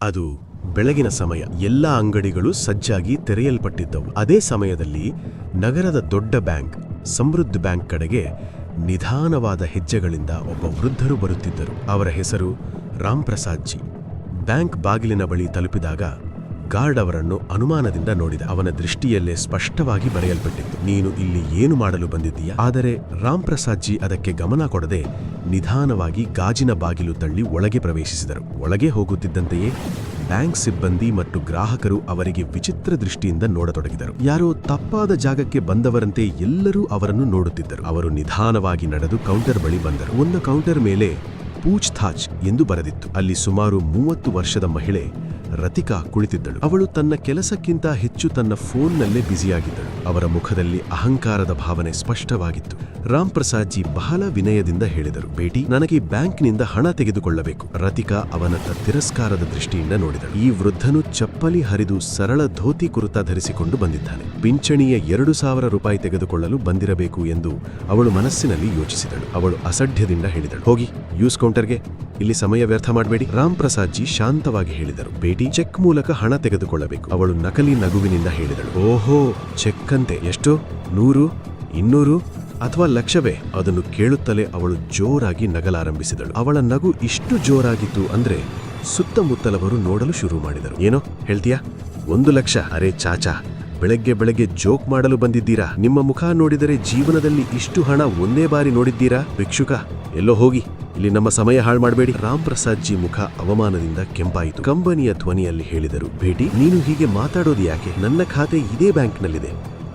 ಅದು ಬೆಳಗಿನ ಸಮಯ. ಎಲ್ಲ ಅಂಗಡಿಗಳು ಸಜ್ಜಾಗಿ ತೆರೆಯಲ್ಪಟ್ಟಿದ್ದವು. ಅದೇ ಸಮಯದಲ್ಲಿ ನಗರದ ದೊಡ್ಡ ಬ್ಯಾಂಕ್, ಸಮೃದ್ಧ ಬ್ಯಾಂಕ್ ಕಡೆಗೆ ನಿಧಾನವಾದ ಹೆಜ್ಜೆಗಳಿಂದ ಒಬ್ಬ ವೃದ್ಧರು ಬರುತ್ತಿದ್ದರು. ಅವರ ಹೆಸರು ರಾಮ್ ಪ್ರಸಾದ್ ಜಿ. ಬ್ಯಾಂಕ್ ಬಾಗಿಲಿನ ಬಳಿ ತಲುಪಿದಾಗ ಗಾರ್ಡ್ ಅವರನ್ನು ಅನುಮಾನದಿಂದ ನೋಡಿದ. ಅವನ ದೃಷ್ಟಿಯಲ್ಲೇ ಸ್ಪಷ್ಟವಾಗಿ ಬರೆಯಲ್ಪಟ್ಟಿತ್ತು, ನೀನು ಇಲ್ಲಿ ಏನು ಮಾಡಲು ಬಂದಿದ್ದೀಯಾ? ಆದರೆ ರಾಮ್ ಪ್ರಸಾದ್ ಜಿ ಅದಕ್ಕೆ ಗಮನ ಕೊಡದೆ ನಿಧಾನವಾಗಿ ಗಾಜಿನ ಬಾಗಿಲು ತಳ್ಳಿ ಒಳಗೆ ಪ್ರವೇಶಿಸಿದರು. ಒಳಗೆ ಹೋಗುತ್ತಿದ್ದಂತೆಯೇ ಬ್ಯಾಂಕ್ ಸಿಬ್ಬಂದಿ ಮತ್ತು ಗ್ರಾಹಕರು ಅವರಿಗೆ ವಿಚಿತ್ರ ದೃಷ್ಟಿಯಿಂದ ನೋಡತೊಡಗಿದರು. ಯಾರೋ ತಪ್ಪಾದ ಜಾಗಕ್ಕೆ ಬಂದವರಂತೆ ಎಲ್ಲರೂ ಅವರನ್ನು ನೋಡುತ್ತಿದ್ದರು. ಅವರು ನಿಧಾನವಾಗಿ ನಡೆದು ಕೌಂಟರ್ ಬಳಿ ಬಂದರು. ಒಂದು ಕೌಂಟರ್ ಮೇಲೆ ಪೂಚ್ ತಾಚ್ ಎಂದು ಬರೆದಿತ್ತು. ಅಲ್ಲಿ ಸುಮಾರು 30 ವರ್ಷದ ಮಹಿಳೆ ರತಿಕಾ ಕುಳಿತಿದ್ದಳು. ಅವಳು ತನ್ನ ಕೆಲಸಕ್ಕಿಂತ ಹೆಚ್ಚು ತನ್ನ ಫೋನ್ನಲ್ಲೇ ಬ್ಯುಸಿಯಾಗಿದ್ದಳು. ಅವರ ಮುಖದಲ್ಲಿ ಅಹಂಕಾರದ ಭಾವನೆ ಸ್ಪಷ್ಟವಾಗಿತ್ತು. ರಾಮ್ ಪ್ರಸಾದ್ ಜಿ ಬಹಳ ವಿನಯದಿಂದ ಹೇಳಿದರು, ಬೇಟಿ, ನನಗೆ ಬ್ಯಾಂಕ್ನಿಂದ ಹಣ ತೆಗೆದುಕೊಳ್ಳಬೇಕು. ರತಿಕಾ ಅವನತ್ತ ತಿರಸ್ಕಾರದ ದೃಷ್ಟಿಯಿಂದ ನೋಡಿದಳು. ಈ ವೃದ್ಧನು ಚಪ್ಪಲಿ ಹರಿದು ಸರಳ ಧೋತಿ ಕುರುತಾ ಧರಿಸಿಕೊಂಡು ಬಂದಿದ್ದಾನೆ. ಪಿಂಚಣಿಯ 2,000 ರೂಪಾಯಿ ತೆಗೆದುಕೊಳ್ಳಲು ಬಂದಿರಬೇಕು ಎಂದು ಅವಳು ಮನಸ್ಸಿನಲ್ಲಿ ಯೋಚಿಸಿದಳು. ಅವಳು ಅಸಡ್ಯದಿಂದ ಹೇಳಿದಳು, ಹೋಗಿ ಯೂಸ್ ಕೌಂಟರ್ಗೆ, ಇಲ್ಲಿ ಸಮಯ ವ್ಯರ್ಥ ಮಾಡಬೇಡಿ. ರಾಮ್ ಪ್ರಸಾದ್ ಜಿ ಶಾಂತವಾಗಿ ಹೇಳಿದರು, ಬೇಟಿ, ಚೆಕ್ ಮೂಲಕ ಹಣ ತೆಗೆದುಕೊಳ್ಳಬೇಕು. ಅವಳು ನಕಲಿ ನಗುವಿನಿಂದ ಹೇಳಿದಳು, ಓಹೋ, ಚೆಕ್ ಅಂತೆ, ಎಷ್ಟು? 100, 200 ಅಥವಾ ಲಕ್ಷವೇ? ಅದನ್ನು ಕೇಳುತ್ತಲೇ ಅವಳು ಜೋರಾಗಿ ನಗಲಾರಂಭಿಸಿದಳು. ಅವಳ ನಗು ಇಷ್ಟು ಜೋರಾಗಿತ್ತು ಅಂದ್ರೆ ಸುತ್ತಮುತ್ತಲವರು ನೋಡಲು ಶುರು ಮಾಡಿದರು. ಏನೋ ಹೇಳ್ತೀಯಾ? 1 ಲಕ್ಷ? ಅರೆ ಚಾಚಾ, ಬೆಳಗ್ಗೆ ಜೋಕ್ ಮಾಡಲು ಬಂದಿದ್ದೀರಾ? ನಿಮ್ಮ ಮುಖ ನೋಡಿದರೆ ಜೀವನದಲ್ಲಿ ಇಷ್ಟು ಹಣ ಒಂದೇ ಬಾರಿ ನೋಡಿದ್ದೀರಾ? ಭಿಕ್ಷುಕ, ಎಲ್ಲೋ ಹೋಗಿ, ಇಲ್ಲಿ ನಮ್ಮ ಸಮಯ ಹಾಳು ಮಾಡಬೇಡಿ. ರಾಮ್ ಪ್ರಸಾದ್ ಜಿ ಮುಖ ಅವಮಾನದಿಂದ ಕೆಂಪಾಯಿತು. ಕಂಬನಿಯ ಧ್ವನಿಯಲ್ಲಿ ಹೇಳಿದರು, ಬೇಟಿ, ನೀನು ಹೀಗೆ ಮಾತಾಡೋದು ಯಾಕೆ? ನನ್ನ ಖಾತೆ ಇದೇ ಬ್ಯಾಂಕ್ನಲ್ಲಿದೆ,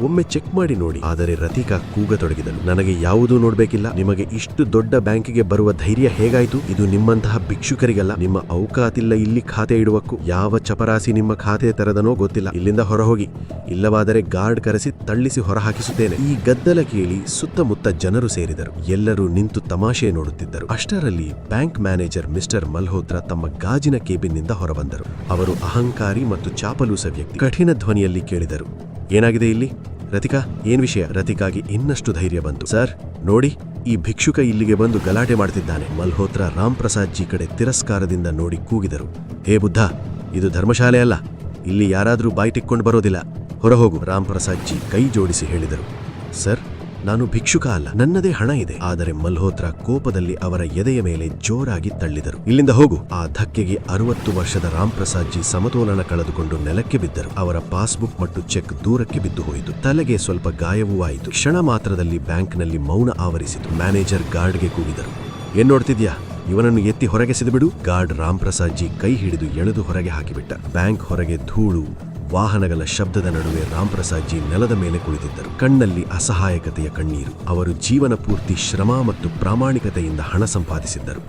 ಒಮ್ಮೆ ಚೆಕ್ ಮಾಡಿ ನೋಡಿ. ಆದರೆ ರತಿಕಾ ಕೂಗತೊಡಗಿದಳು, ನನಗೆ ಯಾವುದೂ ನೋಡ್ಬೇಕಿಲ್ಲ. ನಿಮಗೆ ಇಷ್ಟು ದೊಡ್ಡ ಬ್ಯಾಂಕಿಗೆ ಬರುವ ಧೈರ್ಯ ಹೇಗಾಯಿತು? ಇದು ನಿಮ್ಮಂತಹ ಭಿಕ್ಷುಕರಿಗಲ್ಲ. ನಿಮ್ಮ ಔಕಾತಿಲ್ಲ ಇಲ್ಲಿ ಖಾತೆ ಇಡುವಕ್ಕೂ. ಯಾವ ಚಪರಾಸಿ ನಿಮ್ಮ ಖಾತೆ ತೆರೆದನೋ ಗೊತ್ತಿಲ್ಲ. ಇಲ್ಲಿಂದ ಹೊರಹೋಗಿ, ಇಲ್ಲವಾದರೆ ಗಾರ್ಡ್ ಕರೆಸಿ ತಳ್ಳಿಸಿ ಹೊರಹಾಕಿಸುತ್ತೇನೆ. ಈ ಗದ್ದಲ ಕೇಳಿ ಸುತ್ತಮುತ್ತ ಜನರು ಸೇರಿದರು. ಎಲ್ಲರೂ ನಿಂತು ತಮಾಷೆ ನೋಡುತ್ತಿದ್ದರು. ಅಷ್ಟರಲ್ಲಿ ಬ್ಯಾಂಕ್ ಮ್ಯಾನೇಜರ್ ಮಿಸ್ಟರ್ ಮಲ್ಹೋತ್ರಾ ತಮ್ಮ ಗಾಜಿನ ಕೇಬಿನ್ನಿಂದ ಹೊರಬಂದರು. ಅವರು ಅಹಂಕಾರಿ ಮತ್ತು ಚಾಪಲೂಸ ವ್ಯಕ್ತಿ. ಕಠಿಣ ಧ್ವನಿಯಲ್ಲಿ ಕೇಳಿದರು, ಏನಾಗಿದೆ ಇಲ್ಲಿ? ರತಿಕಾ, ಏನ್ ವಿಷಯ? ರತಿಕಾಗಿ ಇನ್ನಷ್ಟು ಧೈರ್ಯ ಬಂತು. ಸರ್ ನೋಡಿ, ಈ ಭಿಕ್ಷುಕ ಇಲ್ಲಿಗೆ ಬಂದು ಗಲಾಟೆ ಮಾಡ್ತಿದ್ದಾನೆ. ಮಲ್ಹೋತ್ರಾ ರಾಮ್ ಪ್ರಸಾದ್ ಜಿ ಕಡೆ ತಿರಸ್ಕಾರದಿಂದ ನೋಡಿ ಕೂಗಿದರು, ಹೇ ಬುದ್ಧ, ಇದು ಧರ್ಮಶಾಲೆ ಅಲ್ಲ. ಇಲ್ಲಿ ಯಾರಾದರೂ ಬಾಯ್ಟಿಕ್ಕೊಂಡು ಬರೋದಿಲ್ಲ. ಹೊರಹೋಗು. ರಾಮ್ ಪ್ರಸಾದ್ ಜಿ ಕೈ ಜೋಡಿಸಿ ಹೇಳಿದರು, ಸರ್, ನಾನು ಭಿಕ್ಷುಕ ಅಲ್ಲ, ನನ್ನದೇ ಹಣ ಇದೆ. ಆದರೆ ಮಲ್ಹೋತ್ರಾ ಕೋಪದಲ್ಲಿ ಅವರ ಎದೆಯ ಮೇಲೆ ಜೋರಾಗಿ ತಳ್ಳಿದರು. ಇಲ್ಲಿಂದ ಹೋಗು. ಆ ಧಕ್ಕೆಗೆ 60 ವರ್ಷದ ರಾಮ್ ಪ್ರಸಾದ್ ಜಿ ಸಮತೋಲನ ಕಳೆದುಕೊಂಡು ನೆಲಕ್ಕೆ ಬಿದ್ದರು. ಅವರ ಪಾಸ್ಬುಕ್ ಮತ್ತು ಚೆಕ್ ದೂರಕ್ಕೆ ಬಿದ್ದು ಹೋಯಿತು. ತಲೆಗೆ ಸ್ವಲ್ಪ ಗಾಯವೂ ಆಯಿತು. ಕ್ಷಣ ಮಾತ್ರದಲ್ಲಿ ಬ್ಯಾಂಕ್ನಲ್ಲಿ ಮೌನ ಆವರಿಸಿತು. ಮ್ಯಾನೇಜರ್ ಗಾರ್ಡ್ಗೆ ಕೂಗಿದರು, ಏನ್ ನೋಡ್ತಿದ್ಯಾ? ಇವನನ್ನು ಎತ್ತಿ ಹೊರಗೆ ಸಿದಬಿಡು. ಗಾರ್ಡ್ ರಾಮ್ ಪ್ರಸಾದ್ ಜಿ ಕೈ ಹಿಡಿದು ಎಳೆದು ಹೊರಗೆ ಹಾಕಿಬಿಟ್ಟ. ಬ್ಯಾಂಕ್ ಹೊರಗೆ ಧೂಳು, ವಾಹನಗಳ ಶಬ್ದದ ನಡುವೆ ರಾಮ್ ಪ್ರಸಾದ್ ಜಿ ನೆಲದ ಮೇಲೆ ಕುಳಿತಿದ್ದರು. ಕಣ್ಣಲ್ಲಿ ಅಸಹಾಯಕತೆಯ ಕಣ್ಣೀರು. ಅವರು ಜೀವನ ಪೂರ್ತಿ ಶ್ರಮ ಮತ್ತು ಪ್ರಾಮಾಣಿಕತೆಯಿಂದ ಹಣ ಸಂಪಾದಿಸಿದ್ದರು.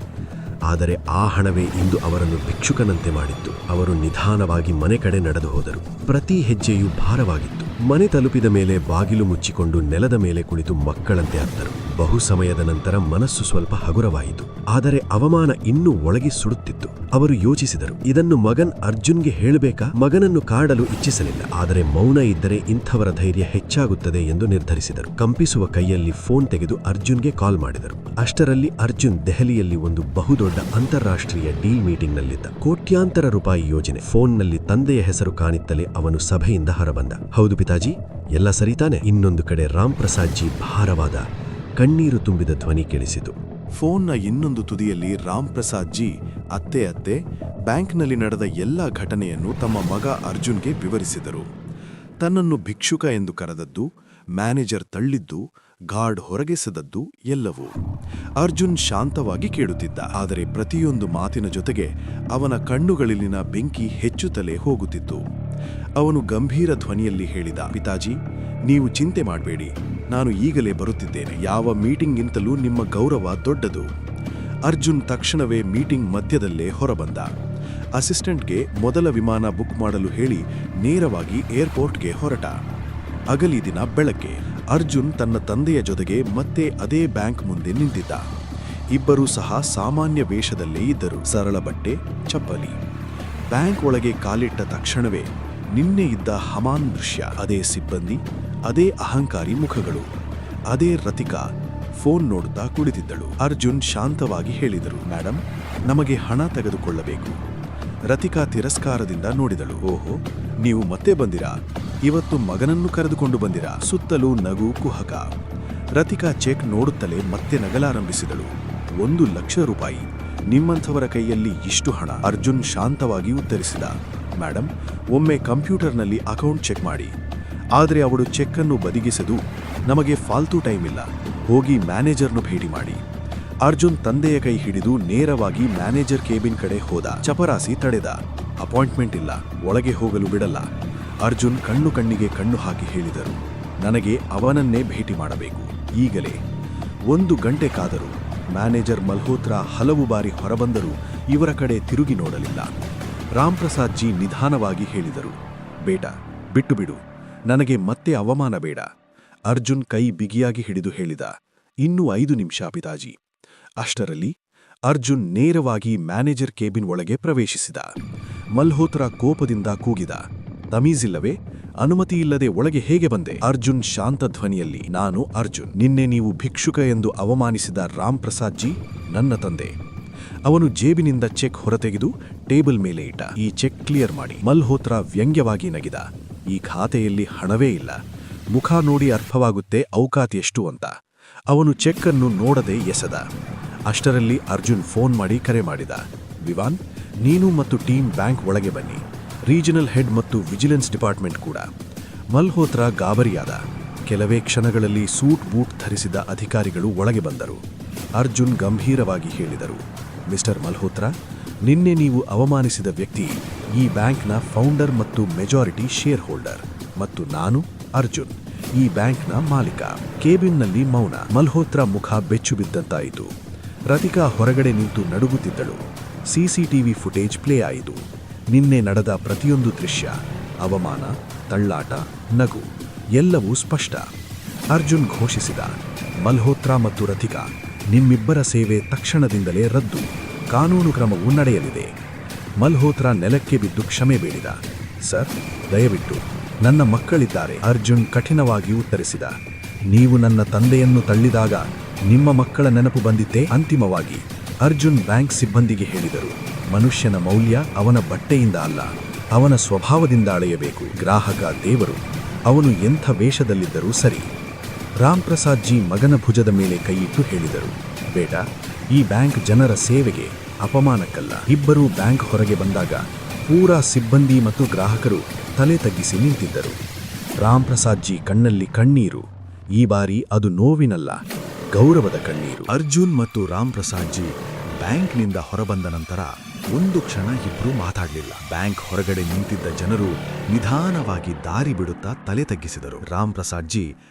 ಆದರೆ ಆ ಹಣವೇ ಇಂದು ಅವರನ್ನು ಭಿಕ್ಷುಕನಂತೆ ಮಾಡಿತ್ತು. ಅವರು ನಿಧಾನವಾಗಿ ಮನೆ ಕಡೆ ನಡೆದು ಹೋದರು. ಪ್ರತಿ ಹೆಜ್ಜೆಯೂ ಭಾರವಾಗಿತ್ತು. ಮನೆ ತಲುಪಿದ ಮೇಲೆ ಬಾಗಿಲು ಮುಚ್ಚಿಕೊಂಡು ನೆಲದ ಮೇಲೆ ಕುಳಿತು ಮಕ್ಕಳಂತೆ ಅತ್ತರು. ಬಹು ಸಮಯದ ನಂತರ ಮನಸ್ಸು ಸ್ವಲ್ಪ ಹಗುರವಾಯಿತು. ಆದರೆ ಅವಮಾನ ಇನ್ನೂ ಒಳಗೆ ಸುಡುತ್ತಿತ್ತು. ಅವರು ಯೋಚಿಸಿದರು, ಇದನ್ನು ಮಗನ್ ಅರ್ಜುನ್ಗೆ ಹೇಳಬೇಕಾ? ಮಗನನ್ನು ಕಾಡಲು ಇಚ್ಛಿಸಲಿಲ್ಲ. ಆದರೆ ಮೌನ ಇದ್ದರೆ ಇಂಥವರ ಧೈರ್ಯ ಹೆಚ್ಚಾಗುತ್ತದೆ ಎಂದು ನಿರ್ಧರಿಸಿದರು. ಕಂಪಿಸುವ ಕೈಯಲ್ಲಿ ಫೋನ್ ತೆಗೆದು ಅರ್ಜುನ್ಗೆ ಕಾಲ್ ಮಾಡಿದರು. ಅಷ್ಟರಲ್ಲಿ ಅರ್ಜುನ್ ದೆಹಲಿಯಲ್ಲಿ ಒಂದು ಬಹುದೊಡ್ಡ ಅಂತಾರಾಷ್ಟ್ರೀಯ ಡೀಲ್ ಮೀಟಿಂಗ್ನಲ್ಲಿದ್ದ. ಕೋಟ್ಯಾಂತರ ರೂಪಾಯಿ ಯೋಜನೆ. ಫೋನ್ನಲ್ಲಿ ತಂದೆಯ ಹೆಸರು ಕಾಣಿತ್ತಲೇ ಅವನು ಸಭೆಯಿಂದ ಹೊರಬಂದ. ಹೌದು ಪಿತಾಜಿ, ಎಲ್ಲ ಸರಿತಾನೆ? ಇನ್ನೊಂದು ಕಡೆ ರಾಮ್ ಪ್ರಸಾದ್ ಜಿ ಭಾರವಾದ, ಕಣ್ಣೀರು ತುಂಬಿದ ಧ್ವನಿ ಕೇಳಿಸಿತು. ಫೋನ್ನ ಇನ್ನೊಂದು ತುದಿಯಲ್ಲಿ ರಾಮ್ ಪ್ರಸಾದ್ ಜಿ ಅತ್ತೆ ಬ್ಯಾಂಕ್ನಲ್ಲಿ ನಡೆದ ಎಲ್ಲ ಘಟನೆಯನ್ನು ತಮ್ಮ ಮಗ ಅರ್ಜುನ್ಗೆ ವಿವರಿಸಿದರು. ತನ್ನನ್ನು ಭಿಕ್ಷುಕ ಎಂದು ಕರೆದದ್ದು, ಮ್ಯಾನೇಜರ್ ತಳ್ಳಿದ್ದು, ಗಾರ್ಡ್ ಹೊರಗೆಸೆದದ್ದು ಎಲ್ಲವೂ. ಅರ್ಜುನ್ ಶಾಂತವಾಗಿ ಕೇಳುತ್ತಿದ್ದ. ಆದರೆ ಪ್ರತಿಯೊಂದು ಮಾತಿನ ಜೊತೆಗೆ ಅವನ ಕಣ್ಣುಗಳಲ್ಲಿನ ಬೆಂಕಿ ಹೆಚ್ಚುತ್ತಲೇ ಹೋಗುತ್ತಿತ್ತು. ಅವನು ಗಂಭೀರ ಧ್ವನಿಯಲ್ಲಿ ಹೇಳಿದ, ಪಿತಾಜಿ, ನೀವು ಚಿಂತೆ ಮಾಡಬೇಡಿ, ನಾನು ಈಗಲೇ ಬರುತ್ತಿದ್ದೇನೆ. ಯಾವ ಮೀಟಿಂಗ್ಗಿಂತಲೂ ನಿಮ್ಮ ಗೌರವ ದೊಡ್ಡದು. ಅರ್ಜುನ್ ತಕ್ಷಣವೇ ಮೀಟಿಂಗ್ ಮಧ್ಯದಲ್ಲೇ ಹೊರಬಂದ. ಅಸಿಸ್ಟೆಂಟ್ಗೆ ಮೊದಲ ವಿಮಾನ ಬುಕ್ ಮಾಡಲು ಹೇಳಿ ನೇರವಾಗಿ ಏರ್ಪೋರ್ಟ್ಗೆ ಹೊರಟ. ಅಗಲಿ ದಿನ ಬೆಳಗ್ಗೆ ಅರ್ಜುನ್ ತನ್ನ ತಂದೆಯ ಜೊತೆಗೆ ಮತ್ತೆ ಅದೇ ಬ್ಯಾಂಕ್ ಮುಂದೆ ನಿಂತಿದ್ದ. ಇಬ್ಬರೂ ಸಹ ಸಾಮಾನ್ಯ ವೇಷದಲ್ಲೇ ಇದ್ದರು. ಸರಳ ಬಟ್ಟೆ, ಚಪ್ಪಲಿ. ಬ್ಯಾಂಕ್ ಒಳಗೆ ಕಾಲಿಟ್ಟ ತಕ್ಷಣವೇ ನಿನ್ನೆ ಇದ್ದ ಹಮಾನ್ ದೃಶ್ಯ. ಅದೇ ಸಿಬ್ಬಂದಿ, ಅದೇ ಅಹಂಕಾರಿ ಮುಖಗಳು, ಅದೇ ರತಿಕಾ ಫೋನ್ ನೋಡುತ್ತಾ ಕುಳಿತಿದ್ದಳು. ಅರ್ಜುನ್ ಶಾಂತವಾಗಿ ಹೇಳಿದರು, ಮೇಡಮ್, ನಮಗೆ ಹಣ ತೆಗೆದುಕೊಳ್ಳಬೇಕು. ರತಿಕಾ ತಿರಸ್ಕಾರದಿಂದ ನೋಡಿದಳು. ಓಹೋ, ನೀವು ಮತ್ತೆ ಬಂದಿರಾ? ಇವತ್ತು ಮಗನನ್ನು ಕರೆದುಕೊಂಡು ಬಂದಿರಾ? ಸುತ್ತಲೂ ನಗು ಕುಹಕ. ರತಿಕಾ ಚೆಕ್ ನೋಡುತ್ತಲೇ ಮತ್ತೆ ನಗಲಾರಂಭಿಸಿದಳು. 1,00,000 ರೂಪಾಯಿ. ನಿಮ್ಮಂಥವರ ಕೈಯಲ್ಲಿ ಇಷ್ಟು ಹಣ? ಅರ್ಜುನ್ ಶಾಂತವಾಗಿ ಉತ್ತರಿಸಿದ. ಮೇಡಮ್, ಒಮ್ಮೆ ಕಂಪ್ಯೂಟರ್ನಲ್ಲಿ ಅಕೌಂಟ್ ಚೆಕ್ ಮಾಡಿ. ಆದರೆ ಅವಳು ಚೆಕ್ಕನ್ನು ಬದಿಗಿಸದು. ನಮಗೆ ಫಾಲ್ತು ಟೈಮ್ ಇಲ್ಲ, ಹೋಗಿ ಮ್ಯಾನೇಜರ್ನು ಭೇಟಿ ಮಾಡಿ. ಅರ್ಜುನ್ ತಂದೆಯ ಕೈ ಹಿಡಿದು ನೇರವಾಗಿ ಮ್ಯಾನೇಜರ್ ಕೇಬಿನ್ ಕಡೆ ಹೋದ. ಚಪರಾಸಿ ತಡೆದ. ಅಪಾಯಿಂಟ್ಮೆಂಟ್ ಇಲ್ಲ, ಒಳಗೆ ಹೋಗಲು ಬಿಡಲ್ಲ. ಅರ್ಜುನ್ ಕಣ್ಣಿಗೆ ಕಣ್ಣು ಹಾಕಿ ಹೇಳಿದರು, ನನಗೆ ಅವನನ್ನೇ ಭೇಟಿ ಮಾಡಬೇಕು, ಈಗಲೇ. 1 ಗಂಟೆ ಕಾದರು. ಮ್ಯಾನೇಜರ್ ಮಲ್ಹೋತ್ರಾ ಹಲವು ಬಾರಿ ಹೊರಬಂದರೂ ಇವರ ಕಡೆ ತಿರುಗಿ ನೋಡಲಿಲ್ಲ. ರಾಮ್ಪ್ರಸಾದ್ ಜಿ ನಿಧಾನವಾಗಿ ಹೇಳಿದರು, ಬೇಟ, ಬಿಟ್ಟು ಬಿಡು, ನನಗೆ ಮತ್ತೆ ಅವಮಾನ ಬೇಡ. ಅರ್ಜುನ್ ಕೈ ಬಿಗಿಯಾಗಿ ಹಿಡಿದು ಹೇಳಿದ, ಇನ್ನೂ 5 ನಿಮಿಷ ಪಿತಾಜಿ. ಅಷ್ಟರಲ್ಲಿ ಅರ್ಜುನ್ ನೇರವಾಗಿ ಮ್ಯಾನೇಜರ್ ಕೇಬಿನ್ ಒಳಗೆ ಪ್ರವೇಶಿಸಿದ. ಮಲ್ಹೋತ್ರಾ ಕೋಪದಿಂದ ಕೂಗಿದ, ತಮೀಜಿಲ್ಲವೇ? ಅನುಮತಿಯಿಲ್ಲದೆ ಒಳಗೆ ಹೇಗೆ ಬಂದೆ? ಅರ್ಜುನ್ ಶಾಂತ ಧ್ವನಿಯಲ್ಲಿ, ನಾನು ಅರ್ಜುನ್. ನಿನ್ನೆ ನೀವು ಭಿಕ್ಷುಕ ಎಂದು ಅವಮಾನಿಸಿದ ರಾಮ್ಪ್ರಸಾದ್ ಜಿ ನನ್ನ ತಂದೆ. ಅವನು ಜೇಬಿನಿಂದ ಚೆಕ್ ಹೊರತೆಗೆದು ಟೇಬಲ್ ಮೇಲೆ ಇಟ್ಟ. ಈ ಚೆಕ್ ಕ್ಲಿಯರ್ ಮಾಡಿ. ಮಲ್ಹೋತ್ರಾ ವ್ಯಂಗ್ಯವಾಗಿ ನಗಿದ. ಈ ಖಾತೆಯಲ್ಲಿ ಹಣವೇ ಇಲ್ಲ. ಮುಖ ನೋಡಿ ಅರ್ಥವಾಗುತ್ತೆ ಔಕಾತ್ ಎಷ್ಟು ಅಂತ. ಅವನು ಚೆಕ್ ಅನ್ನು ನೋಡದೆ ಎಸೆದ. ಅಷ್ಟರಲ್ಲಿ ಅರ್ಜುನ್ ಫೋನ್ ಮಾಡಿ ಕರೆ ಮಾಡಿದ. ವಿವಾನ್, ನೀನು ಮತ್ತು ಟೀಮ್ ಬ್ಯಾಂಕ್ ಒಳಗೆ ಬನ್ನಿ. ರೀಜನಲ್ ಹೆಡ್ ಮತ್ತು ವಿಜಿಲೆನ್ಸ್ ಡಿಪಾರ್ಟ್ಮೆಂಟ್ ಕೂಡ. ಮಲ್ಹೋತ್ರಾ ಗಾಬರಿಯಾದ. ಕೆಲವೇ ಕ್ಷಣಗಳಲ್ಲಿ ಸೂಟ್ ಬೂಟ್ ಧರಿಸಿದ ಅಧಿಕಾರಿಗಳು ಒಳಗೆ ಬಂದರು. ಅರ್ಜುನ್ ಗಂಭೀರವಾಗಿ ಹೇಳಿದರು, ಮಿಸ್ಟರ್ ಮಲ್ಹೋತ್ರಾ, ನಿನ್ನೆ ನೀವು ಅವಮಾನಿಸಿದ ವ್ಯಕ್ತಿ ಈ ಬ್ಯಾಂಕ್ನ ಫೌಂಡರ್ ಮತ್ತು ಮೆಜಾರಿಟಿ ಶೇರ್ ಹೋಲ್ಡರ್. ಮತ್ತು ನಾನು ಅರ್ಜುನ್, ಈ ಬ್ಯಾಂಕ್ನ ಮಾಲೀಕ. ಕೇಬಿನ್ನಲ್ಲಿ ಮೌನ. ಮಲ್ಹೋತ್ರಾ ಮುಖ ಬೆಚ್ಚು ಬಿದ್ದಂತಾಯಿತು. ರತಿಕಾ ಹೊರಗಡೆ ನಿಂತು ನಡುಗುತ್ತಿದ್ದಳು. ಸಿಸಿಟಿವಿ ಫುಟೇಜ್ ಪ್ಲೇ ಆಯಿತು. ನಿನ್ನೆ ನಡೆದ ಪ್ರತಿಯೊಂದು ದೃಶ್ಯ, ಅವಮಾನ, ತಳ್ಳಾಟ, ನಗು, ಎಲ್ಲವೂ ಸ್ಪಷ್ಟ. ಅರ್ಜುನ್ ಘೋಷಿಸಿದ, ಮಲ್ಹೋತ್ರಾ ಮತ್ತು ರತಿಕಾ, ನಿಮ್ಮಿಬ್ಬರ ಸೇವೆ ತಕ್ಷಣದಿಂದಲೇ ರದ್ದು. ಕಾನೂನು ಕ್ರಮವೂ ನಡೆಯಲಿದೆ. ಮಲ್ಹೋತ್ರಾ ನೆಲಕ್ಕೆ ಬಿದ್ದು ಕ್ಷಮೆ ಬೇಡಿದ. ಸರ್, ದಯವಿಟ್ಟು, ನನ್ನ ಮಕ್ಕಳಿದ್ದಾರೆ. ಅರ್ಜುನ್ ಕಠಿಣವಾಗಿ ಉತ್ತರಿಸಿದ, ನೀವು ನನ್ನ ತಂದೆಯನ್ನು ತಳ್ಳಿದಾಗ ನಿಮ್ಮ ಮಕ್ಕಳ ನೆನಪು ಬಂದಿದ್ದೇ? ಅಂತಿಮವಾಗಿ ಅರ್ಜುನ್ ಬ್ಯಾಂಕ್ ಸಿಬ್ಬಂದಿಗೆ ಹೇಳಿದರು, ಮನುಷ್ಯನ ಮೌಲ್ಯ ಅವನ ಬಟ್ಟೆಯಿಂದ ಅಲ್ಲ, ಅವನ ಸ್ವಭಾವದಿಂದ ಅಳೆಯಬೇಕು. ಗ್ರಾಹಕ ದೇವರು, ಅವನು ಎಂಥ ವೇಷದಲ್ಲಿದ್ದರೂ ಸರಿ. ರಾಮ್ಪ್ರಸಾದ್ ಜಿ ಮಗನ ಭುಜದ ಮೇಲೆ ಕೈಯಿಟ್ಟು ಹೇಳಿದರು, ಬೇಟ, ಈ ಬ್ಯಾಂಕ್ ಜನರ ಸೇವೆಗೆ, ಅಪಮಾನಕ್ಕಲ್ಲ. ಇಬ್ಬರೂ ಬ್ಯಾಂಕ್ ಹೊರಗೆ ಬಂದಾಗ ಪೂರಾ ಸಿಬ್ಬಂದಿ ಮತ್ತು ಗ್ರಾಹಕರು ತಲೆ ತಗ್ಗಿಸಿ ನಿಂತಿದ್ದರು. ರಾಮ್ಪ್ರಸಾದ್ ಜಿ ಕಣ್ಣಲ್ಲಿ ಕಣ್ಣೀರು. ಈ ಬಾರಿ ಅದು ನೋವಿನಲ್ಲ, ಗೌರವದ ಕಣ್ಣೀರು. ಅರ್ಜುನ್ ಮತ್ತು ರಾಮ್ಪ್ರಸಾದ್ ಜಿ ಬ್ಯಾಂಕ್ನಿಂದ ಹೊರಬಂದ ನಂತರ ಒಂದು ಕ್ಷಣ ಇಬ್ರೂ ಮಾತಾಡಲಿಲ್ಲ. ಬ್ಯಾಂಕ್ ಹೊರಗಡೆ ನಿಂತಿದ್ದ ಜನರು ನಿಧಾನವಾಗಿ ದಾರಿ ಬಿಡುತ್ತಾ ತಲೆ ತಗ್ಗಿಸಿದರು. ರಾಮ್ಪ್ರಸಾದ್ ಜಿ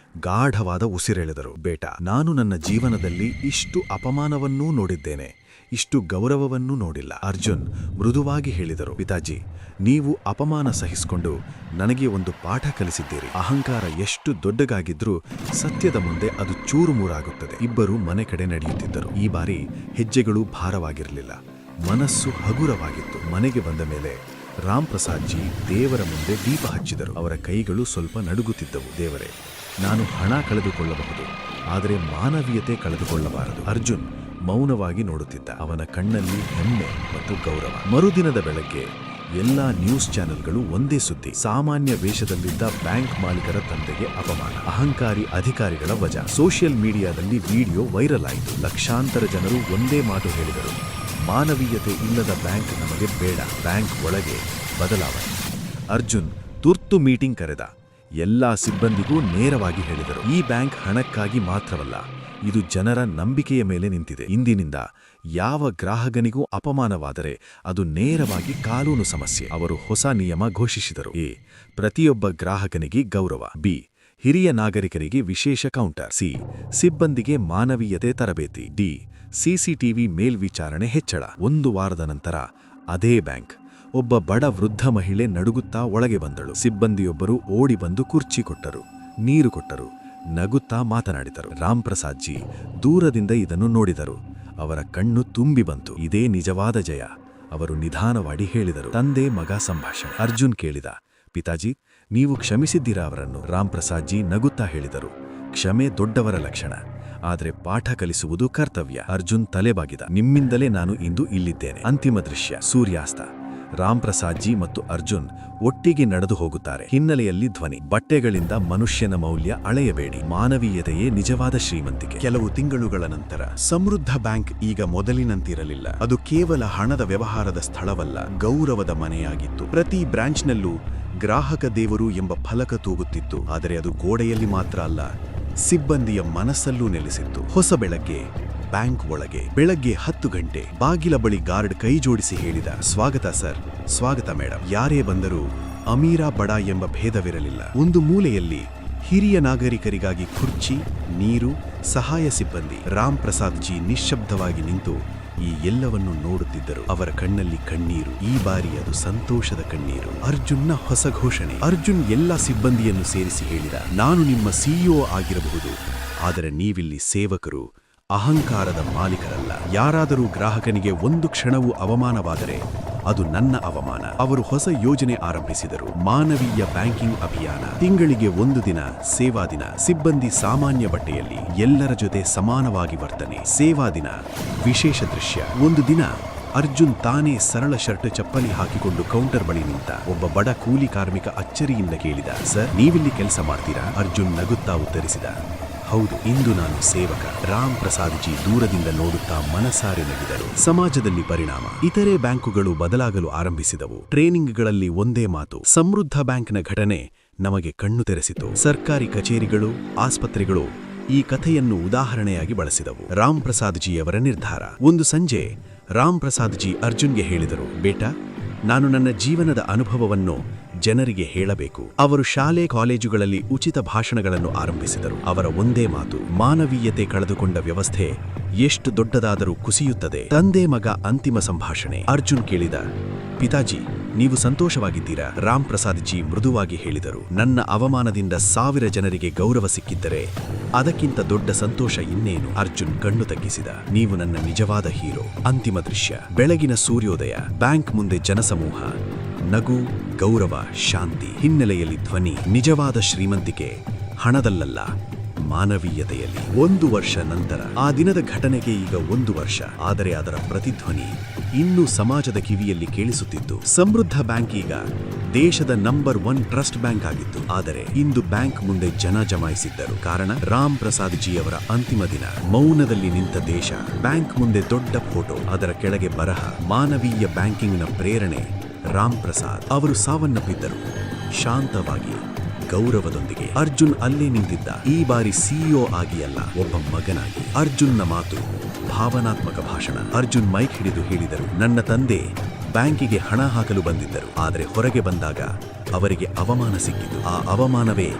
ಗಾಢವಾದ ಉಸಿರೆಳೆದರು. ಬೇಟ, ನಾನು ನನ್ನ ಜೀವನದಲ್ಲಿ ಇಷ್ಟು ಅಪಮಾನವನ್ನೂ ನೋಡಿದ್ದೇನೆ, ಇಷ್ಟು ಗೌರವವನ್ನೂ ನೋಡಿಲ್ಲ. ಅರ್ಜುನ್ ಮೃದುವಾಗಿ ಹೇಳಿದರು, ಪಿತಾಜಿ, ನೀವು ಅಪಮಾನ ಸಹಿಸಿಕೊಂಡು ನನಗೆ ಒಂದು ಪಾಠ ಕಲಿಸಿದ್ದೀರಿ. ಅಹಂಕಾರ ಎಷ್ಟು ದೊಡ್ಡಗಾಗಿದ್ರೂ ಸತ್ಯದ ಮುಂದೆ ಅದು ಚೂರುಮೂರಾಗುತ್ತದೆ. ಇಬ್ಬರು ಮನೆ ಕಡೆ ನಡೆಯುತ್ತಿದ್ದರು. ಈ ಬಾರಿ ಹೆಜ್ಜೆಗಳು ಭಾರವಾಗಿರಲಿಲ್ಲ, ಮನಸ್ಸು ಹಗುರವಾಗಿತ್ತು. ಮನೆಗೆ ಬಂದ ಮೇಲೆ ರಾಮ್ಪ್ರಸಾದ್ ಜಿ ದೇವರ ಮುಂದೆ ದೀಪ ಹಚ್ಚಿದರು. ಅವರ ಕೈಗಳು ಸ್ವಲ್ಪ ನಡುಗುತ್ತಿದ್ದವು. ದೇವರೇ, ನಾನು ಹಣ ಕಳೆದುಕೊಳ್ಳಬಹುದು, ಆದರೆ ಮಾನವೀಯತೆ ಕಳೆದುಕೊಳ್ಳಬಾರದು. ಅರ್ಜುನ್ ಮೌನವಾಗಿ ನೋಡುತ್ತಿದ್ದ. ಅವನ ಕಣ್ಣಲ್ಲಿ ಹೆಮ್ಮೆ ಮತ್ತು ಗೌರವ. ಮರುದಿನದ ಬೆಳಗ್ಗೆ ಎಲ್ಲಾ ನ್ಯೂಸ್ ಚಾನೆಲ್ಗಳು ಒಂದೇ ಸುದ್ದಿ, ಸಾಮಾನ್ಯ ವೇಷದಲ್ಲಿದ್ದ ಬ್ಯಾಂಕ್ ಮಾಲೀಕರ ತಂದೆಗೆ ಅಪಮಾನ, ಅಹಂಕಾರಿ ಅಧಿಕಾರಿಗಳ ವಜಾ. ಸೋಷಿಯಲ್ ಮೀಡಿಯಾದಲ್ಲಿ ವಿಡಿಯೋ ವೈರಲ್ ಆಯಿತು. ಲಕ್ಷಾಂತರ ಜನರು ಒಂದೇ ಮಾತು ಹೇಳಿದರು, ಮಾನವೀಯತೆ ಇಲ್ಲದ ಬ್ಯಾಂಕ್ ನಮಗೆ ಬೇಡ. ಬ್ಯಾಂಕ್ ಒಳಗೆ ಬದಲಾವಣೆ. ಅರ್ಜುನ್ ತುರ್ತು ಮೀಟಿಂಗ್ ಕರೆದ. ಎಲ್ಲಾ ಸಿಬ್ಬಂದಿಗೂ ನೇರವಾಗಿ ಹೇಳಿದರು, ಈ ಬ್ಯಾಂಕ್ ಹಣಕ್ಕಾಗಿ ಮಾತ್ರವಲ್ಲ, ಇದು ಜನರ ನಂಬಿಕೆಯ ಮೇಲೆ ನಿಂತಿದೆ. ಇಂದಿನಿಂದ ಯಾವ ಗ್ರಾಹಕನಿಗೂ ಅಪಮಾನವಾದರೆ ಅದು ನೇರವಾಗಿ ಕಾನೂನು ಸಮಸ್ಯೆ. ಅವರು ಹೊಸ ನಿಯಮ ಘೋಷಿಸಿದರು. ಎ, ಪ್ರತಿಯೊಬ್ಬ ಗ್ರಾಹಕನಿಗೆ ಗೌರವ. ಬಿ, ಹಿರಿಯ ನಾಗರಿಕರಿಗೆ ವಿಶೇಷ ಕೌಂಟರ್. ಸಿ, ಸಿಬ್ಬಂದಿಗೆ ಮಾನವೀಯತೆ ತರಬೇತಿ. ಡಿ, ಸಿಸಿಟಿವಿ ಮೇಲ್ವಿಚಾರಣೆ ಹೆಚ್ಚಳ. 1 ವಾರದ ನಂತರ ಅದೇ ಬ್ಯಾಂಕ್. ಒಬ್ಬ ಬಡ ವೃದ್ಧ ಮಹಿಳೆ ನಡುಗುತ್ತಾ ಒಳಗೆ ಬಂದಳು. ಸಿಬ್ಬಂದಿಯೊಬ್ಬರು ಓಡಿ ಬಂದು ಕುರ್ಚಿ ಕೊಟ್ಟರು, ನೀರು ಕೊಟ್ಟರು, ನಗುತ್ತಾ ಮಾತನಾಡಿದರು. ರಾಮ್ಪ್ರಸಾದ್ ಜಿ ದೂರದಿಂದ ಇದನ್ನು ನೋಡಿದರು. ಅವರ ಕಣ್ಣು ತುಂಬಿ ಬಂತು. ಇದೇ ನಿಜವಾದ ಜಯ. ಅವರು ನಿಧಾನವಾಗಿ ಹೇಳಿದರು, ತಂದೆ ಮಗ ಸಂಭಾಷಣೆ. ಅರ್ಜುನ್ ಕೇಳಿದ, ಪಿತಾಜಿ, ನೀವು ಕ್ಷಮಿಸಿದ್ದೀರಾ ಅವರನ್ನು? ರಾಮ್ಪ್ರಸಾದ್ ಜಿ ನಗುತ್ತಾ ಹೇಳಿದರು, ಕ್ಷಮೆ ದೊಡ್ಡವರ ಲಕ್ಷಣ, ಆದರೆ ಪಾಠ ಕಲಿಸುವುದು ಕರ್ತವ್ಯ. ಅರ್ಜುನ್ ತಲೆಬಾಗಿದ. ನಿಮ್ಮಿಂದಲೇ ನಾನು ಇಂದು ಇಲ್ಲಿದ್ದೇನೆ. ಅಂತಿಮ ದೃಶ್ಯ, ಸೂರ್ಯಾಸ್ತ. ರಾಮ್ ಪ್ರಸಾದ್ ಜಿ ಮತ್ತು ಅರ್ಜುನ್ ಒಟ್ಟಿಗೆ ನಡೆದು ಹೋಗುತ್ತಾರೆ. ಹಿನ್ನೆಲೆಯಲ್ಲಿ ಧ್ವನಿ. ಬಟ್ಟೆಗಳಿಂದ ಮನುಷ್ಯನ ಮೌಲ್ಯ ಅಳೆಯಬೇಡಿ, ಮಾನವೀಯತೆಯೇ ನಿಜವಾದ ಶ್ರೀಮಂತಿಕೆ. ಕೆಲವು ತಿಂಗಳುಗಳ ನಂತರ ಸಮೃದ್ಧ ಬ್ಯಾಂಕ್ ಈಗ ಮೊದಲಿನಂತಿರಲಿಲ್ಲ. ಅದು ಕೇವಲ ಹಣದ ವ್ಯವಹಾರದ ಸ್ಥಳವಲ್ಲ, ಗೌರವದ ಮನೆಯಾಗಿತ್ತು. ಪ್ರತಿ ಬ್ರಾಂಚ್ನಲ್ಲೂ ಗ್ರಾಹಕ ದೇವರು ಎಂಬ ಫಲಕ ತೂಗುತ್ತಿತ್ತು. ಆದರೆ ಅದು ಗೋಡೆಯಲ್ಲಿ ಮಾತ್ರ ಅಲ್ಲ, ಸಿಬ್ಬಂದಿಯ ಮನಸ್ಸಲ್ಲೂ ನೆಲೆಸಿತ್ತು. ಹೊಸ ಬೆಳಗ್ಗೆ ಬ್ಯಾಂಕ್ ಒಳಗೆ. ಬೆಳಗ್ಗೆ 10 ಗಂಟೆ. ಬಾಗಿಲ ಬಳಿ ಗಾರ್ಡ್ ಕೈ ಜೋಡಿಸಿ ಹೇಳಿದ, ಸ್ವಾಗತ ಸರ್, ಸ್ವಾಗತ ಮೇಡಮ್. ಯಾರೇ ಬಂದರೂ ಅಮೀರಾ ಬಡ ಎಂಬ ಭೇದವಿರಲಿಲ್ಲ. ಒಂದು ಮೂಲೆಯಲ್ಲಿ ಹಿರಿಯ ನಾಗರಿಕರಿಗಾಗಿ ಕುರ್ಚಿ, ನೀರು, ಸಹಾಯ ಸಿಬ್ಬಂದಿ. ರಾಮ್ ಪ್ರಸಾದ್ ಜಿ ನಿಶ್ಶಬ್ದವಾಗಿ ನಿಂತು ಈ ಎಲ್ಲವನ್ನು ನೋಡುತ್ತಿದ್ದರು. ಅವರ ಕಣ್ಣಲ್ಲಿ ಕಣ್ಣೀರು. ಈ ಬಾರಿ ಅದು ಸಂತೋಷದ ಕಣ್ಣೀರು. ಅರ್ಜುನ್ನ ಹೊಸ ಘೋಷಣೆ. ಅರ್ಜುನ್ ಎಲ್ಲ ಸಿಬ್ಬಂದಿಯನ್ನು ಸೇರಿಸಿ ಹೇಳಿದ, ನಾನು ನಿಮ್ಮ ಸಿಇಒ ಆಗಿರಬಹುದು, ಆದರೆ ನೀವಿಲ್ಲಿ ಸೇವಕರು, ಅಹಂಕಾರದ ಮಾಲೀಕರಲ್ಲ. ಯಾರಾದರೂ ಗ್ರಾಹಕನಿಗೆ ಒಂದು ಕ್ಷಣವೂ ಅವಮಾನವಾದರೆ ಅದು ನನ್ನ ಅವಮಾನ. ಅವರು ಹೊಸ ಯೋಜನೆ ಆರಂಭಿಸಿದರು, ಮಾನವೀಯ ಬ್ಯಾಂಕಿಂಗ್ ಅಭಿಯಾನ. ತಿಂಗಳಿಗೆ 1 ದಿನ ಸೇವಾ ದಿನ. ಸಿಬ್ಬಂದಿ ಸಾಮಾನ್ಯ ಬಟ್ಟೆಯಲ್ಲಿ, ಎಲ್ಲರ ಜೊತೆ ಸಮಾನವಾಗಿ ವರ್ತನೆ. ಸೇವಾ ದಿನ ವಿಶೇಷ ದೃಶ್ಯ. ಒಂದು ದಿನ ಅರ್ಜುನ್ ತಾನೇ ಸರಳ ಶರ್ಟ್ ಚಪ್ಪಲಿ ಹಾಕಿಕೊಂಡು ಕೌಂಟರ್ ಬಳಿ ನಿಂತ. ಒಬ್ಬ ಬಡ ಕೂಲಿ ಕಾರ್ಮಿಕ ಅಚ್ಚರಿಯಿಂದ ಕೇಳಿದ, ಸರ್, ನೀವಿಲ್ಲಿ ಕೆಲಸ ಮಾಡ್ತೀರಾ? ಅರ್ಜುನ್ ನಗುತ್ತಾ ಉತ್ತರಿಸಿದ, ಹೌದು, ಇಂದು ನಾನು ಸೇವಕ. ರಾಮ್ ಪ್ರಸಾದ್ ಜಿ ದೂರದಿಂದ ನೋಡುತ್ತಾ ಮನಸಾರೆ ನಗಿದರು. ಸಮಾಜದಲ್ಲಿ ಪರಿಣಾಮ. ಇತರೆ ಬ್ಯಾಂಕುಗಳು ಬದಲಾಗಲು ಆರಂಭಿಸಿದವು. ಟ್ರೇನಿಂಗ್ಗಳಲ್ಲಿ ಒಂದೇ ಮಾತು. ಸಮೃದ್ಧ ಬ್ಯಾಂಕ್ನ ಘಟನೆ ನಮಗೆ ಕಣ್ಣು ತೆರೆಸಿತು. ಸರ್ಕಾರಿ ಕಚೇರಿಗಳು, ಆಸ್ಪತ್ರೆಗಳು ಈ ಕಥೆಯನ್ನು ಉದಾಹರಣೆಯಾಗಿ ಬಳಸಿದವು. ರಾಮ್ ಪ್ರಸಾದ್ ಜಿಯವರ ನಿರ್ಧಾರ. ಒಂದು ಸಂಜೆ ರಾಮ್ ಪ್ರಸಾದ್ ಜಿ ಅರ್ಜುನ್ಗೆ ಹೇಳಿದರು, ಬೇಟಾ, ನಾನು ನನ್ನ ಜೀವನದ ಅನುಭವವನ್ನು ಜನರಿಗೆ ಹೇಳಬೇಕು. ಅವರು ಶಾಲೆ ಕಾಲೇಜುಗಳಲ್ಲಿ ಉಚಿತ ಭಾಷಣಗಳನ್ನು ಆರಂಭಿಸಿದರು. ಅವರ ಒಂದೇ ಮಾತು, ಮಾನವೀಯತೆ ಕಳೆದುಕೊಂಡ ವ್ಯವಸ್ಥೆ ಎಷ್ಟು ದೊಡ್ಡದಾದರೂ ಕುಸಿಯುತ್ತದೆ. ತಂದೆ ಮಗ ಅಂತಿಮ ಸಂಭಾಷಣೆ. ಅರ್ಜುನ್ ಕೇಳಿದ, ಪಿತಾಜಿ, ನೀವು ಸಂತೋಷವಾಗಿದ್ದೀರಾ? ರಾಮ್ ಪ್ರಸಾದ್ ಜಿ ಮೃದುವಾಗಿ ಹೇಳಿದರು, ನನ್ನ ಅವಮಾನದಿಂದ 1000 ಜನರಿಗೆ ಗೌರವ ಸಿಕ್ಕಿದ್ದರೆ ಅದಕ್ಕಿಂತ ದೊಡ್ಡ ಸಂತೋಷ ಇನ್ನೇನು? ಅರ್ಜುನ್ ಕಣ್ಣು ತಗ್ಗಿಸಿದ, ನೀವು ನನ್ನ ನಿಜವಾದ ಹೀರೋ. ಅಂತಿಮ ದೃಶ್ಯ. ಬೆಳಗಿನ ಸೂರ್ಯೋದಯ. ಬ್ಯಾಂಕ್ ಮುಂದೆ ಜನಸಮೂಹ. ನಗು, ಗೌರವ, ಶಾಂತಿ. ಹಿನ್ನೆಲೆಯಲ್ಲಿ ಧ್ವನಿ. ನಿಜವಾದ ಶ್ರೀಮಂತಿಕೆ ಹಣದಲ್ಲಲ್ಲ, ಮಾನವೀಯತೆಯಲ್ಲಿ. 1 ವರ್ಷ ನಂತರ. ಆ ದಿನದ ಘಟನೆಗೆ ಈಗ 1 ವರ್ಷ. ಆದರೆ ಅದರ ಪ್ರತಿಧ್ವನಿ ಇನ್ನೂ ಸಮಾಜದ ಕಿವಿಯಲ್ಲಿ ಕೇಳಿಸುತ್ತಿತ್ತು. ಸಮೃದ್ಧ ಬ್ಯಾಂಕ್ ಈಗ ದೇಶದ ನಂಬರ್ 1 ಟ್ರಸ್ಟ್ ಬ್ಯಾಂಕ್ ಆಗಿತ್ತು. ಆದರೆ ಇಂದು ಬ್ಯಾಂಕ್ ಮುಂದೆ ಜನ ಜಮಾಯಿಸಿದ್ದರು. ಕಾರಣ, ರಾಮ್ ಪ್ರಸಾದ್ ಜಿಯವರ ಅಂತಿಮ ದಿನ. ಮೌನದಲ್ಲಿ ನಿಂತ ದೇಶ. ಬ್ಯಾಂಕ್ ಮುಂದೆ ದೊಡ್ಡ ಫೋಟೋ, ಅದರ ಕೆಳಗೆ ಬರಹ, ಮಾನವೀಯ ಬ್ಯಾಂಕಿಂಗ್ನ ಪ್ರೇರಣೆ ರಾಮ್ ಪ್ರಸಾದ್. ಅವರು ಸಾವನ್ನಪ್ಪಿದ್ದರು, ಶಾಂತವಾಗಿ, ಗೌರವದೊಂದಿಗೆ. ಅರ್ಜುನ್ ಅಲ್ಲೇ ನಿಂತಿದ್ದ. ಈ ಬಾರಿ ಸಿಇಒ ಆಗಿ ಅಲ್ಲ, ಒಬ್ಬ ಮಗನಾಗಿ. ಅರ್ಜುನ್ನ ಮಾತು ಭಾವನಾತ್ಮಕ ಭಾಷಣ. ಅರ್ಜುನ್ ಮೈಕ್ ಹಿಡಿದು ಹೇಳಿದರು, ನನ್ನ ತಂದೆ ಬ್ಯಾಂಕಿಗೆ ಹಣ ಹಾಕಲು ಬಂದಿದ್ದರು, ಆದರೆ ಹೊರಗೆ ಬಂದಾಗ ಅವರಿಗೆ ಅವಮಾನ ಸಿಕ್ಕಿತು. ಆ ಅವಮಾನವೇ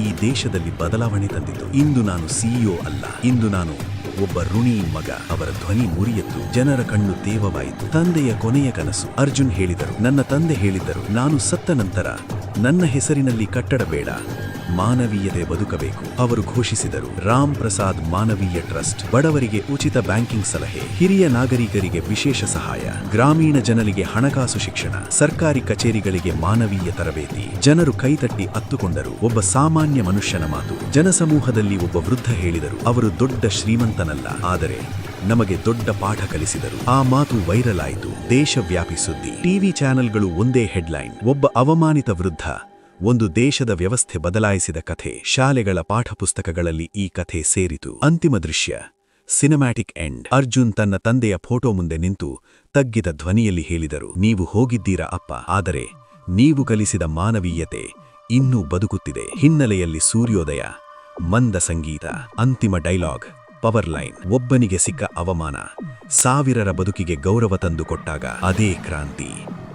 ಈ ದೇಶದಲ್ಲಿ ಬದಲಾವಣೆ ತಂದಿತು. ಇಂದು ನಾನು ಸಿಇಒ ಅಲ್ಲ, ಇಂದು ನಾನು ಒಬ್ಬ ಋಣಿ ಮಗ. ಅವರ ಧ್ವನಿ ಮುರಿಯಿತು. ಜನರ ಕಣ್ಣು ತೇವವಾಯಿತು. ತಂದೆಯ ಕೊನೆಯ ಕನಸು. ಅರ್ಜುನ್ ಹೇಳಿದರು, ನನ್ನ ತಂದೆ ಹೇಳಿದ್ದರು, ನಾನು ಸತ್ತ ನಂತರ ನನ್ನ ಹೆಸರಿನಲ್ಲಿ ಕಟ್ಟಡ ಬೇಡ, ಮಾನವೀಯತೆ ಬದುಕಬೇಕು. ಅವರು ಘೋಷಿಸಿದರು, ರಾಮ್ ಪ್ರಸಾದ್ ಮಾನವೀಯ ಟ್ರಸ್ಟ್. ಬಡವರಿಗೆ ಉಚಿತ ಬ್ಯಾಂಕಿಂಗ್ ಸಲಹೆ, ಹಿರಿಯ ನಾಗರಿಕರಿಗೆ ವಿಶೇಷ ಸಹಾಯ, ಗ್ರಾಮೀಣ ಜನರಿಗೆ ಹಣಕಾಸು ಶಿಕ್ಷಣ, ಸರ್ಕಾರಿ ಕಚೇರಿಗಳಿಗೆ ಮಾನವೀಯ ತರಬೇತಿ. ಜನರು ಕೈತಟ್ಟಿ ಅತ್ತುಕೊಂಡರು. ಒಬ್ಬ ಸಾಮಾನ್ಯ ಮನುಷ್ಯನ ಮಾತು. ಜನಸಮೂಹದಲ್ಲಿ ಒಬ್ಬ ವೃದ್ಧ ಹೇಳಿದರು, ಅವರು ದೊಡ್ಡ ಶ್ರೀಮಂತನಲ್ಲ, ಆದರೆ ನಮಗೆ ದೊಡ್ಡ ಪಾಠ ಕಲಿಸಿದರು. ಆ ಮಾತು ವೈರಲ್ ಆಯಿತು. ದೇಶವ್ಯಾಪಿ ಸುದ್ದಿ. ಟಿವಿ ಚಾನೆಲ್ಗಳು ಒಂದೇ ಹೆಡ್ಲೈನ್, ಒಬ್ಬ ಅವಮಾನಿತ ವೃದ್ಧ, ಒಂದು ದೇಶದ ವ್ಯವಸ್ಥೆ ಬದಲಾಯಿಸಿದ ಕಥೆ. ಶಾಲೆಗಳ ಪಾಠಪುಸ್ತಕಗಳಲ್ಲಿ ಈ ಕಥೆ ಸೇರಿತು. ಅಂತಿಮ ದೃಶ್ಯ. Cinematic end. ಅರ್ಜುನ್ ತನ್ನ ತಂದೆಯ ಫೋಟೋ ಮುಂದೆ ನಿಂತು ತಗ್ಗಿದ ಧ್ವನಿಯಲ್ಲಿ ಹೇಳಿದರು, ನೀವು ಹೋಗಿದ್ದೀರಾ ಅಪ್ಪ, ಆದರೆ ನೀವು ಕಲಿಸಿದ ಮಾನವೀಯತೆ ಇನ್ನೂ ಬದುಕುತ್ತಿದೆ. ಹಿನ್ನೆಲೆಯಲ್ಲಿ ಸೂರ್ಯೋದಯ, ಮಂದ ಸಂಗೀತ. ಅಂತಿಮ ಡೈಲಾಗ್, ಪವರ್ ಲೈನ್. ಒಬ್ಬನಿಗೆ ಸಿಕ್ಕ ಅವಮಾನ 1000ರ ಬದುಕಿಗೆ ಗೌರವ ತಂದು ಕೊಟ್ಟಾಗ ಅದೇ ಕ್ರಾಂತಿ.